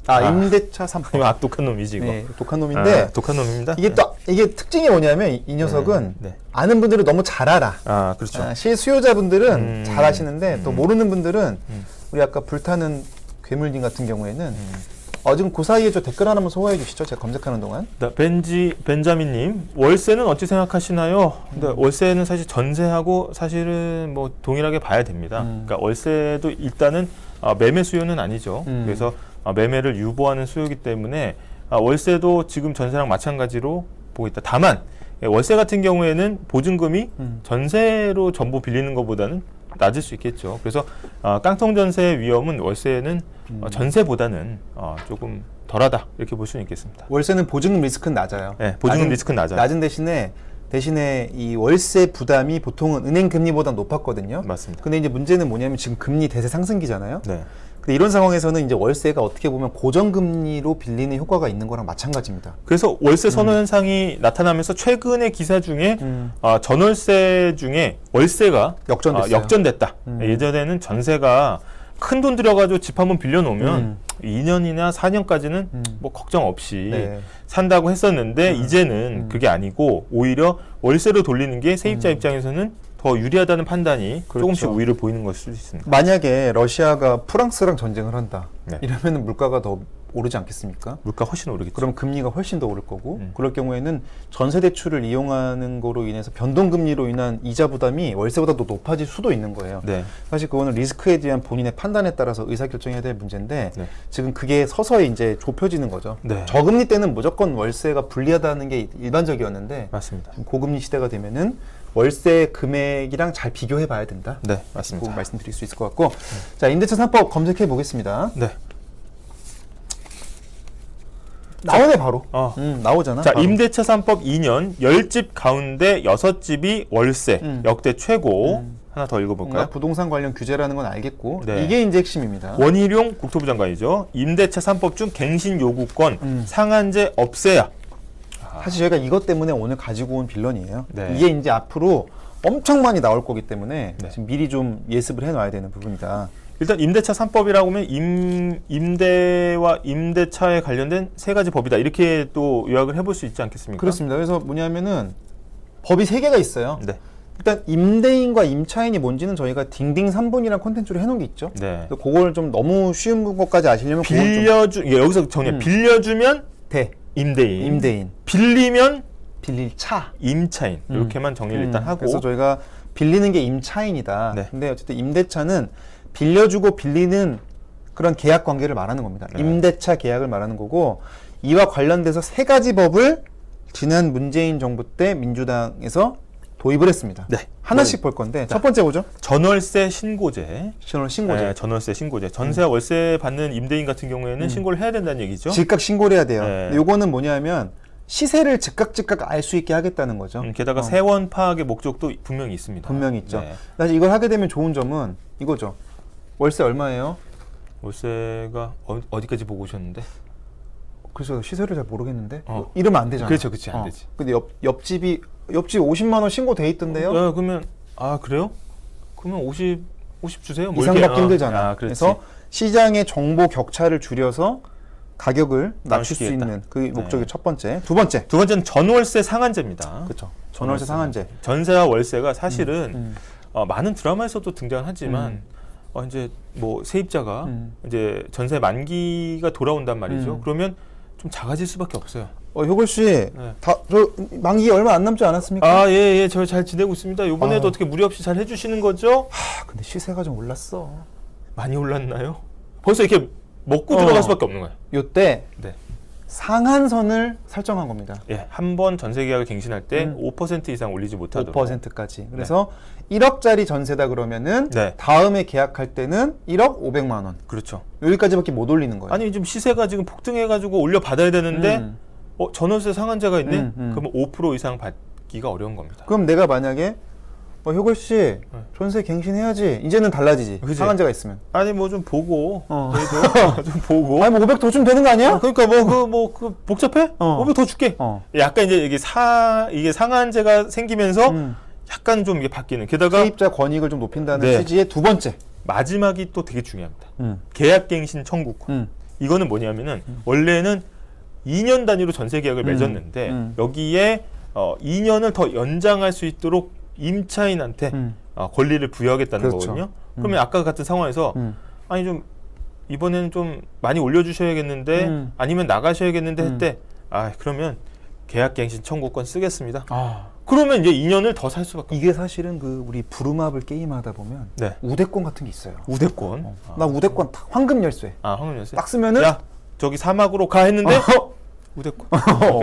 임대차 3법. 악독한 놈이지 이거. 네, 독한 놈인데 독한 놈입니다. 이게 특징이 뭐냐면 이 녀석은 아는 분들은 너무 잘 알아. 그렇죠. 실수요자분들은 잘 아시는데 또 모르는 분들은 우리 아까 불타는 괴물님 같은 경우에는 지금 그 사이에 저 댓글 하나만 소화해 주시죠. 제가 검색하는 동안. 벤자민님, 월세는 어찌 생각하시나요? 근데 월세는 사실 전세하고 사실은 뭐 동일하게 봐야 됩니다. 그러니까 월세도 일단은 매매 수요는 아니죠. 그래서 매매를 유보하는 수요이기 때문에 월세도 지금 전세랑 마찬가지로 보고 있다. 다만 월세 같은 경우에는 보증금이 전세로 전부 빌리는 것보다는 낮을 수 있겠죠. 그래서 깡통 전세의 위험은 월세는 전세보다는 조금 덜하다 이렇게 볼 수는 있겠습니다. 월세는 보증금 리스크는 낮아요. 네, 보증금 리스크는 낮아요. 낮은 대신에 이 월세 부담이 보통은 은행 금리보다 높았거든요. 맞습니다. 근데 이제 문제는 뭐냐면 지금 금리 대세 상승기잖아요. 네. 근데 이런 상황에서는 이제 월세가 어떻게 보면 고정금리로 빌리는 효과가 있는 거랑 마찬가지입니다. 그래서 월세 선호 현상이 나타나면서 최근의 기사 중에 전월세 중에 월세가 역전됐다. 예전에는 전세가 큰 돈 들여가지고 집 한번 빌려놓으면 2년이나 4년까지는 뭐 걱정 없이 산다고 했었는데 이제는 그게 아니고 오히려 월세로 돌리는 게 세입자 입장에서는 더 유리하다는 판단이 조금씩 우위를 보이는 것일 수 있습니다. 만약에 러시아가 프랑스랑 전쟁을 한다. 이러면 물가가 더 오르지 않겠습니까? 물가 훨씬 오르겠죠. 그럼 금리가 훨씬 더 오를 거고 그럴 경우에는 전세 대출을 이용하는 거로 인해서 변동금리로 인한 이자 부담이 월세보다 더 높아질 수도 있는 거예요. 사실 그거는 리스크에 대한 본인의 판단에 따라서 의사결정해야 될 문제인데 지금 그게 서서히 이제 좁혀지는 거죠. 저금리 때는 무조건 월세가 불리하다는 게 일반적이었는데 맞습니다. 고금리 시대가 되면은 월세 금액이랑 잘 비교해 봐야 된다. 네, 맞습니다. 꼭 말씀드릴 수 있을 것 같고 자, 임대차 3법 검색해 보겠습니다. 네. 나오네 바로. 나오잖아. 자, 바로. 임대차 3법 2년 10집 가운데 6집이 월세 역대 최고. 하나 더 읽어볼까요? 부동산 관련 규제라는 건 알겠고 네. 이게 이제 핵심입니다. 원희룡 국토부 장관이죠. 임대차 3법 중 갱신 요구권 상한제 없애야. 사실 저희가 이것 때문에 오늘 가지고 온 빌런이에요. 네. 이게 이제 앞으로 엄청 많이 나올 거기 때문에 지금 미리 좀 예습을 해놔야 되는 부분이다. 일단 임대차 3법이라고 하면 임대와 임대차에 관련된 세 가지 법이다. 이렇게 또 요약을 해볼 수 있지 않겠습니까? 그렇습니다. 그래서 뭐냐면은 법이 3개가 있어요. 네. 일단 임대인과 임차인이 뭔지는 저희가 딩딩 3분이라는 콘텐츠로 해놓은 게 있죠. 네. 그걸 좀 너무 쉬운 것까지 아시려면 여기서 정리해. 빌려주면 대 임대인. 빌리면 빌릴 차. 임차인. 이렇게만 정리를 일단 하고. 그래서 저희가 빌리는 게 임차인이다. 네. 근데 어쨌든 임대차는 빌려주고 빌리는 그런 계약 관계를 말하는 겁니다. 임대차 계약을 말하는 거고 이와 관련돼서 3가지 법을 지난 문재인 정부 때 민주당에서 도입을 했습니다. 네. 하나씩 볼 건데 첫 번째 보죠. 전월세 신고제. 신고제. 네, 전월세 신고제. 전세와 월세 받는 임대인 같은 경우에는 신고를 해야 된다는 얘기죠. 즉각 신고를 해야 돼요. 네. 요거는 뭐냐면 시세를 즉각 알 수 있게 하겠다는 거죠. 게다가 세원 파악의 목적도 분명히 있습니다. 분명히 있죠. 네. 사실 이걸 하게 되면 좋은 점은 이거죠. 월세 얼마예요? 월세가 어디까지 보고 오셨는데? 그래서 시세를 잘 모르겠는데 이러면 안 되잖아. 그렇죠, 안 되지. 근데 옆집 50만 원 신고돼 있던데요. 그러면 그래요? 그러면 50 주세요. 뭐 이상 받기 힘들잖아. 그렇지. 그래서 시장의 정보 격차를 줄여서 가격을 낮출 수 있는 그 목적이 첫 번째. 두 번째는 전월세 상한제입니다. 그렇죠. 전월세 상한제. 전세와 월세가 사실은 많은 드라마에서도 등장하지만 이제 뭐 세입자가 이제 전세 만기가 돌아온단 말이죠. 그러면 좀 작아질 수밖에 없어요. 효골 씨, 저 만기 얼마 안 남지 않았습니까? 예, 저 잘 지내고 있습니다. 이번에도 어떻게 무리 없이 잘 해주시는 거죠? 근데 시세가 좀 올랐어. 많이 올랐나요? 벌써 이렇게 먹고 들어갈 수밖에 없는 거예요. 요때 상한선을 설정한 겁니다. 예, 한 번 전세 계약을 갱신할 때 5% 이상 올리지 못하도록. 5%까지. 그래서 1억짜리 전세다 그러면은 다음에 계약할 때는 1억 500만 원. 그렇죠. 여기까지밖에 못 올리는 거예요. 아니 지금 시세가 지금 폭등해가지고 올려 받아야 되는데 전월세 상한제가 있네. 그러면 5% 이상 받기가 어려운 겁니다. 그럼 내가 만약에 효골 씨 전세 갱신해야지. 이제는 달라지지. 그치? 상한제가 있으면. 아니 뭐 좀 보고 그래도 좀 보고. 아니 뭐 500 더 주면 되는 거 아니야? 그러니까 그 복잡해? 500 더 줄게. 약간 이제 이게 상한제가 생기면서 약간 좀 이게 바뀌는. 게다가 세입자 권익을 좀 높인다는 취지의 두 번째. 마지막이 또 되게 중요합니다. 계약갱신 청구권. 이거는 뭐냐면은 원래는 2년 단위로 전세 계약을 맺었는데 여기에 2년을 더 연장할 수 있도록 임차인한테 권리를 부여하겠다는 그렇죠. 거거든요. 그러면 아까 같은 상황에서 아니 좀 이번에는 좀 많이 올려주셔야겠는데 아니면 나가셔야겠는데 했대. 아 그러면 계약갱신 청구권 쓰겠습니다. 그러면 이제 2년을 더 살 수밖에. 이게 사실은 그 우리 부루마블 게임하다 보면 네. 우대권 같은 게 있어요. 우대권. 나 우대권 황금 열쇠. 황금 열쇠. 딱 쓰면은 야 저기 사막으로 가 했는데 우대권.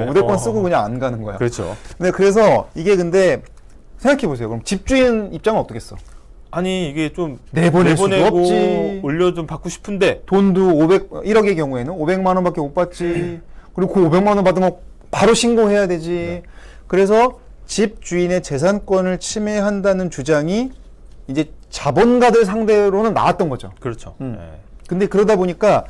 우대권 쓰고 그냥 안 가는 거야. 그렇죠. 네, 그래서 이게 근데 생각해 보세요. 그럼 집주인 입장은 어떻겠어? 아니 이게 좀 내보낼 수도 없지. 올려 좀 받고 싶은데 돈도 1억의 경우에는 500만 원밖에 못 받지. 그리고 그 500만 원 받으면 바로 신고해야 되지. 네. 그래서 집주인의 재산권을 침해한다는 주장이 이제 자본가들 상대로는 나왔던 거죠. 그렇죠. 네. 근데 그러다 보니까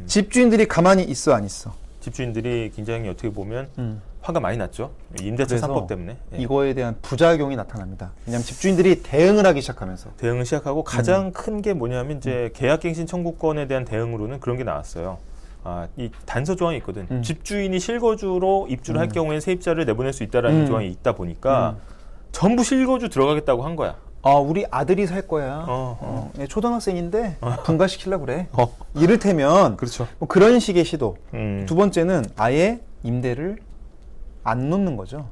집주인들이 가만히 있어 안 있어? 집주인들이 굉장히 어떻게 보면 화가 많이 났죠. 임대차 3법 때문에. 이거에 대한 부작용이 나타납니다. 왜냐하면 집주인들이 대응을 하기 시작하면서. 대응을 시작하고 가장 큰 게 뭐냐면 이제 계약갱신 청구권에 대한 대응으로는 그런 게 나왔어요. 이 단서 조항이 있거든. 집주인이 실거주로 입주를 할 경우에 세입자를 내보낼 수 있다라는 조항이 있다 보니까 전부 실거주 들어가겠다고 한 거야. 우리 아들이 살 거야. 얘 초등학생인데 분가시키려고 그래. 이를테면 그렇죠. 뭐 그런 식의 시도. 두 번째는 아예 임대를 안 놓는 거죠.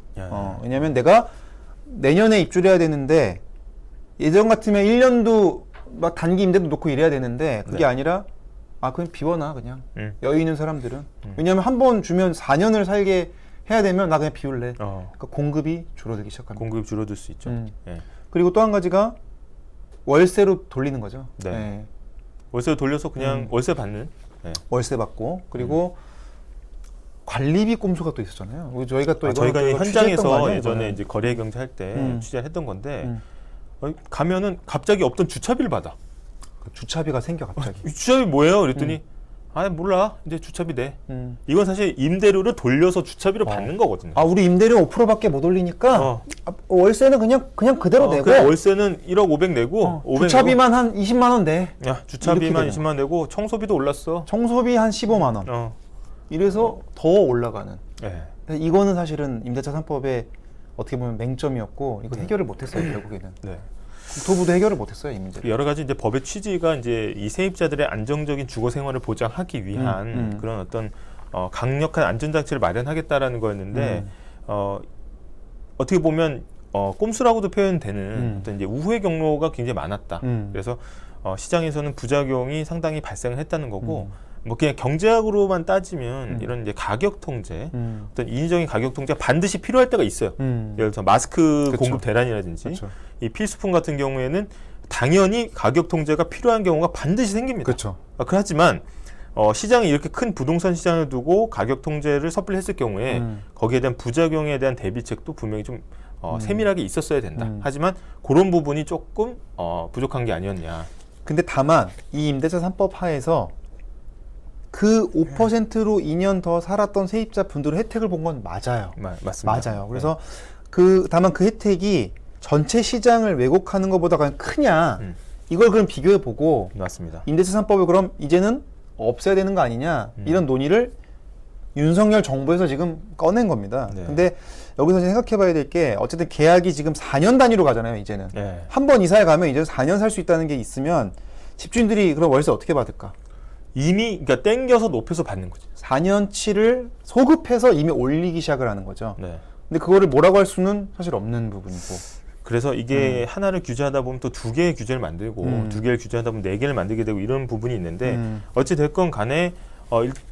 왜냐하면 내가 내년에 입주를 해야 되는데 예전 같으면 1년도 막 단기 임대도 놓고 이래야 되는데 그게 네. 아니라 그냥 비워놔 그냥. 여유 있는 사람들은. 왜냐하면 한 번 주면 4년을 살게 해야 되면 나 그냥 비울래. 그러니까 공급이 줄어들기 시작합니다. 공급이 줄어들 수 있죠. 네. 그리고 또 한 가지가 월세로 돌리는 거죠. 네. 네. 월세로 돌려서 그냥 월세 받는. 네. 월세 받고 그리고 관리비 꼼수가 또 있었잖아요. 저희가 또 저희가 이거 현장에서 예전에 이제 거래 경제 할 때 취재를 했던 건데 가면은 갑자기 없던 주차비를 받아. 주차비가 생겨 갑자기. 이 주차비 뭐예요? 그랬더니 몰라. 이제 주차비 내. 이건 사실 임대료를 돌려서 주차비로 받는 거거든요. 우리 임대료 5%밖에 못 올리니까 월세는 그냥 그대로 내고. 그래, 월세는 1억 500 내고 500 주차비만 한 20만 원 내. 야, 주차비만 20만 원 내고 청소비도 올랐어. 청소비 한 15만 원. 이래서 더 올라가는. 네. 이거는 사실은 임대차 3법의 어떻게 보면 맹점이었고 이거 해결을 못했어요 결국에는. 네. 국토부도 해결을 못했어요 이 문제. 여러 가지 이제 법의 취지가 이제 이 세입자들의 안정적인 주거 생활을 보장하기 위한 그런 어떤 강력한 안전장치를 마련하겠다라는 거였는데 어떻게 보면 꼼수라고도 표현되는 어떤 이제 우회 경로가 굉장히 많았다. 그래서 시장에서는 부작용이 상당히 발생을 했다는 거고. 뭐 그냥 경제학으로만 따지면 이런 이제 가격 통제, 어떤 인위적인 가격 통제가 반드시 필요할 때가 있어요. 예를 들어서 마스크 그쵸. 공급 대란이라든지 그쵸. 이 필수품 같은 경우에는 당연히 가격 통제가 필요한 경우가 반드시 생깁니다. 그렇죠. 그렇지만 시장이 이렇게 큰 부동산 시장을 두고 가격 통제를 섣불리 했을 경우에 거기에 대한 부작용에 대한 대비책도 분명히 좀 세밀하게 있었어야 된다. 하지만 그런 부분이 조금 부족한 게 아니었냐. 근데 다만 이 임대차 3법 하에서 그 5%로 2년 더 살았던 세입자 분들은 혜택을 본 건 맞아요. 맞습니다. 맞아요. 그래서 다만 그 혜택이 전체 시장을 왜곡하는 것보다 과연 크냐 이걸 그럼 비교해 보고 맞습니다. 임대차 3법을 그럼 이제는 없애야 되는 거 아니냐 이런 논의를 윤석열 정부에서 지금 꺼낸 겁니다. 네. 근데 여기서 생각해 봐야 될 게 어쨌든 계약이 지금 4년 단위로 가잖아요. 이제는 네. 한 번 이사에 가면 이제 4년 살 수 있다는 게 있으면 집주인들이 그럼 월세 어떻게 받을까? 이미 그러니까 땡겨서 높여서 받는 거죠. 4년치를 소급해서 이미 올리기 시작을 하는 거죠. 네. 근데 그거를 뭐라고 할 수는 사실 없는 부분이고. 그래서 이게 하나를 규제하다 보면 또 두 개의 규제를 만들고 두 개를 규제하다 보면 네 개를 만들게 되고 이런 부분이 있는데 어찌 됐건 간에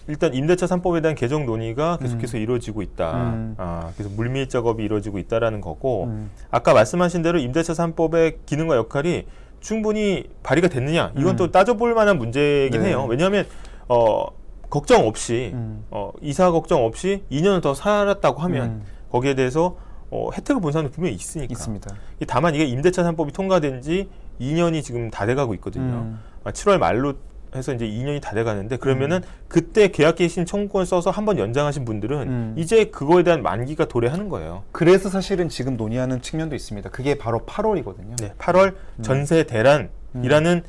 일단 임대차 3법에 대한 개정 논의가 계속해서 이루어지고 있다. 그래서 물밀 작업이 이루어지고 있다라는 거고 아까 말씀하신 대로 임대차 3법의 기능과 역할이 충분히 발휘가 됐느냐 이건 또 따져볼 만한 문제이긴 네. 해요. 왜냐하면 걱정 없이 이사 걱정 없이 2년을 더 살았다고 하면 거기에 대해서 혜택을 본 사람도 분명히 있으니까. 있습니다. 다만 이게 임대차 3법이 통과된 지 2년이 지금 다 돼가고 있거든요. 7월 말로 해서 이제 2년이 다 돼가는데 그러면은 그때 계약갱신 청구권을 써서 한번 연장하신 분들은 이제 그거에 대한 만기가 도래하는 거예요. 그래서 사실은 지금 논의하는 측면도 있습니다. 그게 바로 8월이거든요. 네, 8월 전세 대란 이라는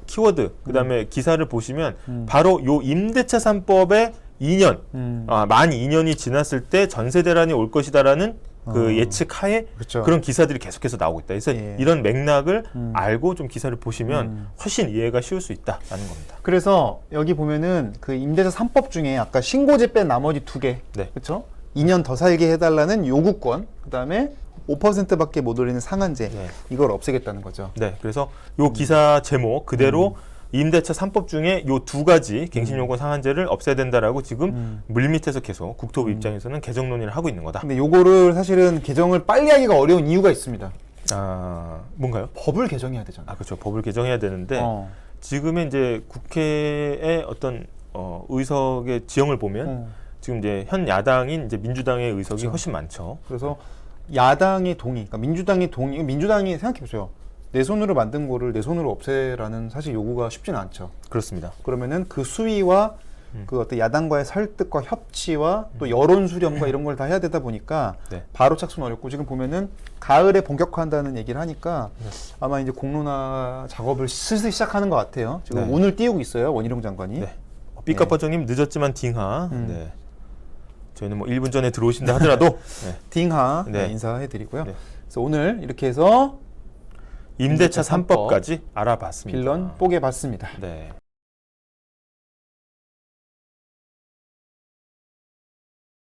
키워드 그다음에 기사를 보시면 바로 요 임대차 3법의 2년 만 2년이 지났을 때 전세 대란이 올 것이다라는 그 예측하에 그렇죠. 그런 기사들이 계속해서 나오고 있다. 그래서 예. 이런 맥락을 알고 좀 기사를 보시면 훨씬 이해가 쉬울 수 있다라는 겁니다. 그래서 여기 보면은 그 임대차 3법 중에 아까 신고제 뺀 나머지 2개, 네. 그렇죠? 2년 더 살게 해달라는 요구권, 그다음에 5%밖에 못 올리는 상한제, 네. 이걸 없애겠다는 거죠. 네, 그래서 요 기사 제목 그대로 임대차 3법 중에 요 2가지 갱신요건 상한제를 없애야 된다라고 지금 물밑에서 계속 국토부 입장에서는 개정 논의를 하고 있는 거다. 근데 요거를 사실은 개정을 빨리 하기가 어려운 이유가 있습니다. 아, 뭔가요? 법을 개정해야 되잖아요. 아, 그렇죠. 법을 개정해야 되는데 지금의 이제 국회의 어떤 의석의 지형을 보면 지금 이제 현 야당인 이제 민주당의 의석이 그렇죠. 훨씬 많죠. 그래서 야당의 동의, 그러니까 민주당의 동의, 민주당이 생각해보세요. 내 손으로 만든 거를 내 손으로 없애라는 사실 요구가 쉽지는 않죠. 그렇습니다. 그러면은 그 수위와 그 어떤 야당과의 설득과 협치와 또 여론 수렴과 이런 걸 다 해야 되다 보니까 네. 바로 착수는 어렵고 지금 보면은 가을에 본격화한다는 얘기를 하니까 아마 이제 공론화 작업을 슬슬 시작하는 것 같아요. 지금 네. 오늘 띄우고 있어요. 원희룡 장관이. 네. 삐까빠정님 늦었지만 딩하. 네. 저희는 뭐 1분 전에 들어오신다 하더라도 네. 딩하 네. 인사해드리고요. 네. 그래서 오늘 이렇게 해서 임대차 3법까지 알아봤습니다. 빌런 뽀개봤습니다. 네.